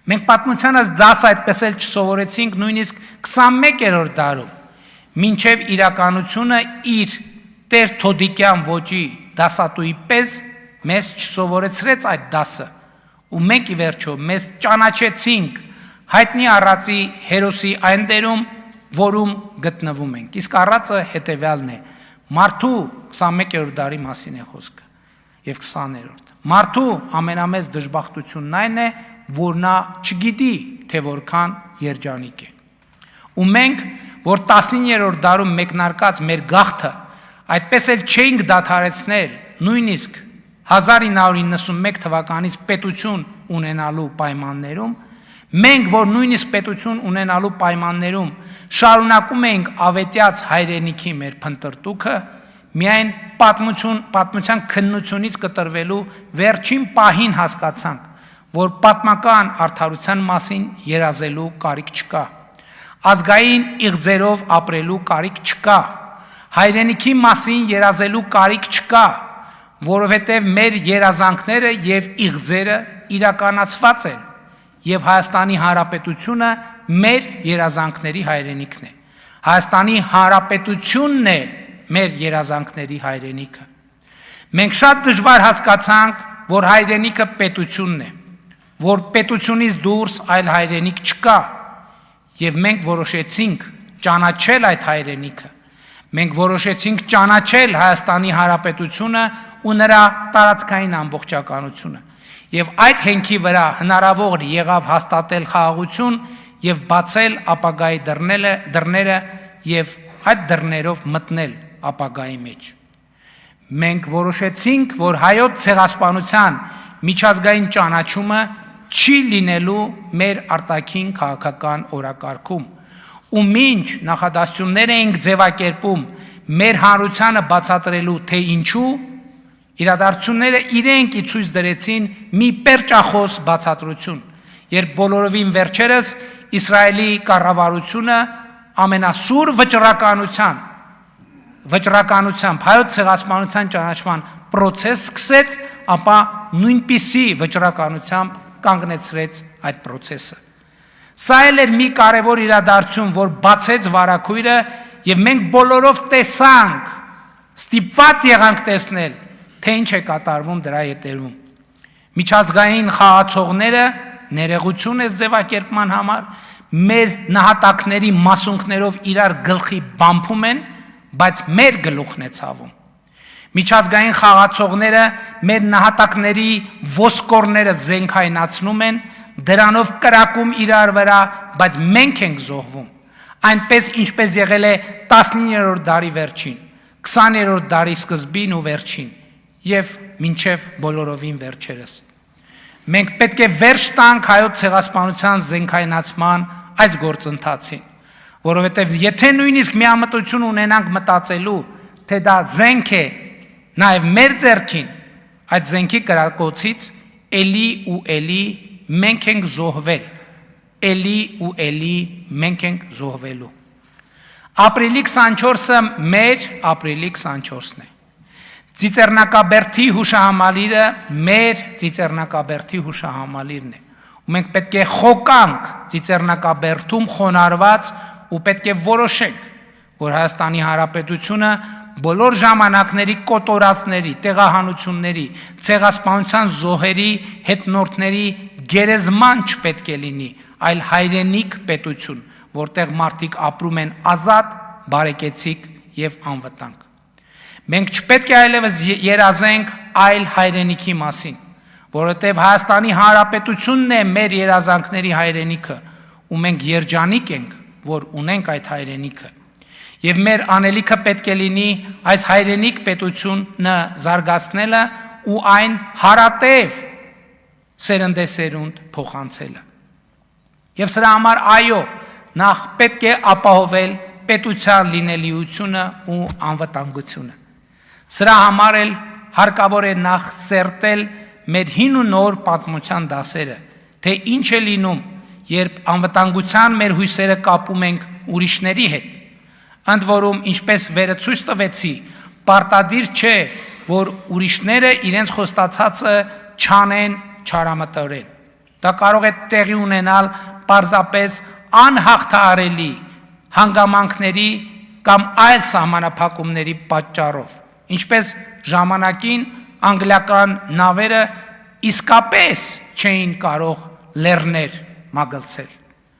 Մենք պատմությանս դաս այդպես էլ չսովորեցինք նույնիսկ 21-րդ դարում, մինչև իրականությունը իր Տեր Թոդիկյան ոճի դասատուի պես մեզ չսովորեցրեց այդ դասը, ու մենք ի վերջո մեզ ճանաչեցինք հայտնի առածի հերոսի այն դերում, որում գտնվում ենք։ Իսկ առածը հետևյալն է. մարդու 21-րդ դարի մասին է խոսքը եւ 20-րդ։ Մարդու ամենամեծ դժբախտությունն այն է, որ նա չգիտի, թե որքան երջանիկ է։ Ու մենք, որ 19-րդ դարում մեկնարկած մեր գաղթը այդպես էլ չէինք դադարեցնել նույնիսկ 1991 թվականից պետություն ունենալու պայմաններում, մենք, որ նույնիսկ պետություն ունենալու պայմաններում շարունակում էինք ավետյաց հայրենիքի մեր փնտրտուքը, միայն պատմության քննությունից կտրվելու վերջին պահին հասկացանք, որ պատմական արդարության մասին երազելու կարիք չկա, ազգային իղձերով ապրելու կարիք չկա, հայրենիքի մասին երազելու կարիք չկա, որովհետև մեր երազանքները եւ իղձերը իրականացված են, եւ Հայաստանի Հանրապետությունը մեր երազանքների հայրենիքն է։ Հայաստանի Հանրապետությունն է մեր երազանքների հայրենիքը։ Մենք շատ դժվար հասկացանք, որ հայրենիքը պետությունն է, որ պետությունից դուրս այլ հայրենիք չկա, եւ մենք որոշեցինք ճանաչել այդ հայրենիքը։ Մենք որոշեցինք ճանաչել Հայաստանի Հանրապետությունը ու նրա տարածքային ամբողջականությունը։ Եվ այդ հենքի վրա հնարավոր եղավ հաստատել խաղաղություն եւ բացել ապագայի դռները եւ այդ դռներով մտնել ապագայի մեջ։ Մենք որոշեցինք, որ հայոց ցեղասպանության միջազգային ճանաչումը չի լինելու մեր արտաքին քաղաքական օրակարգում, ու մինչ նախադասություններ էինք ձևակերպում մեր հանրությանը բացատրելու, թե ինչու, իրադարձությունները իրենք ցույց դրեցին մի պերճախոս բացատրություն, երբ բոլորովին վերջերս Իսրայելի կառավարությունը ամենասուր վճռականությամբ հայոց ցեղասպանության ճանաչման process սկսեց, ապա նույնպիսի վճռականությամբ կանգնեցրեց այդ process-ը։ Սա էլ էր մի կարևոր իրադարձություն, որ բացեց վարակույրը եւ մենք բոլորով տեսանք, ստիպված եղանք տեսնել, թե ինչ է կատարվում դրա ետևում։ Միջազգային խաղացողները ներողություն է ձևակերպման համար, մեր նահատակների մասունքներով իրար գլխի բամփում են, բայց մեր գլուխն է ցավում։ Միջազգային խաղացողները մեր նահատակների ոսկորները զենքայնացնում են, դրանով կրակում իրար վրա, բայց մենք ենք զոհվում։ Այնպես ինչպես եղել է 19-րդ դարի վերջին, 20-րդ դարի սկզբին ու վերջին եւ մինչեւ բոլորովին վերջերս։ Մենք պետք է վերջ տանք հայոց ցեղասպանության զենքայնացման այս գործընթացին, որովհետեւ եթե նույնիսկ միամտություն ունենանք մտածելու, թե դա զենք է նաեւ մեր ձեռքին, այդ զենքի կրակոցից էլի ու էլի մենք ենք զոհվել, էլի ու էլի մենք ենք զոհվելու։ Ապրիլի 24-ը մեր ապրիլի 24-ն է։ Ծիծեռնակաբերդի հուշահամալիրը մեր ծիծեռնակաբերդի հուշահամալիրն է։ Ու մենք պետք է խոկանք ծիծեռնակաբերդում խոնարհված ու պետք է որոշենք, որ Հայաստանի Հանրապետությունը բոլոր ժամանակների կոտորածների, տեղահանությունների, ցեղասպանության զոհերի հետնորդների գերեզման չպետք է լինի, այլ հայրենիք պետություն, որտեղ մարդիկ ապրում են ազատ, բարեկեցիկ եւ անվտանգ։ Մենք չպետք է այլևս երազենք այլ հայրենիքի մասին, որովհետև Հայաստանի Հանրապետությունն է մեր երազանքների հայրենիքը, ու մենք երջանիկ ենք, որ ունենք այդ հայրենիքը։ Եվ մեր անելիքը պետք է լինի այս հայրենիք պետությունը զարգացնելը ու այն հարատև սերնդեսերունդ փոխանցելը։ Եվ սրա համար այո, նախ պետք է ապահովել պետության լինելիությունը ու անվտանգությունը։ Սրա համար էլ հարկավոր է նախ սերտել մեր հին ու նոր պատմության դասերը, թե ինչ է լինում, երբ անվտանգության մեր հույսերը կապում ենք ուրիշների հետ։ Ընդ որում, ինչպես վերը ցույց տվեցի, պարտադիր չէ, որ ուրիշները իրենց խոստացածը չանեն չարամտորեն։ Դա կարող է տեղի ունենալ պարզապես անհաղթահարելի հանգամանքների կամ այլ սահմանափակումների պատճառով, ինչպես ժամանակին անգլիական նավերը իսկապես չէին կարող լեռներ մագլցել։